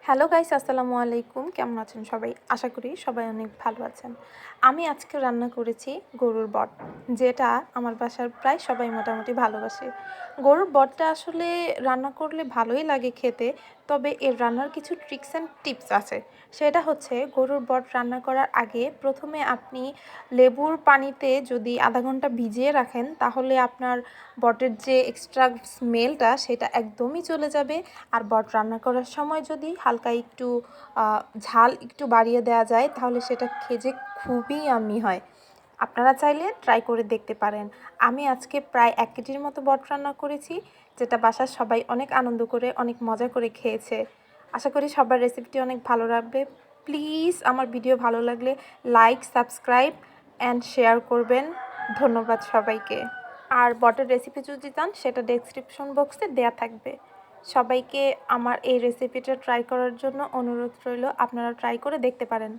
Hello guys, আসসালামু আলাইকুম। কেমন আছেন সবাই? আশা করি সবাই অনেক ভালো আছেন। আমি আজকে রান্না করেছি গরুর বট, যেটা আমার বাসার প্রায় সবাই মোটামুটি ভালোবাসে। গরুর বটটা আসলে রান্না করলে ভালোই লাগে খেতে, তবে এর রান্নার কিছু ট্রিক্স অ্যান্ড টিপস আছে। সেটা হচ্ছে, গরুর বট রান্না করার আগে প্রথমে আপনি লেবুর পানিতে যদি আধা ঘন্টা ভিজিয়ে রাখেন, তাহলে আপনার বটের যে এক্সট্রা স্মেলটা সেটা একদমই চলে যাবে। আর বট রান্না করার সময় যদি হালকা একটু ঝাল একটু বাড়িয়ে দেওয়া যায়, তাহলে সেটা খেতে খুবই ইয়াম্মি হয়। আপনারা চাইলে ট্রাই করে দেখতে পারেন। আমি আজকে প্রায় 1 কেজির মতো বট রান্না করেছি, যেটা বাসার সবাই অনেক আনন্দ করে অনেক মজা করে খেয়েছে। আশা করি সবার রেসিপিটি অনেক ভালো লাগবে। প্লিজ আমার ভিডিও ভালো লাগলে লাইক, সাবস্ক্রাইব অ্যান্ড শেয়ার করবেন। ধন্যবাদ সবাইকে। আর বটের রেসিপি যদি চান, সেটা ডেসক্রিপশন বক্সে দেয়া থাকবে। সবাইকে আমার এই রেসিপিটা ট্রাই করার জন্য অনুরোধ রইল, আপনারা ট্রাই করে দেখতে পারেন।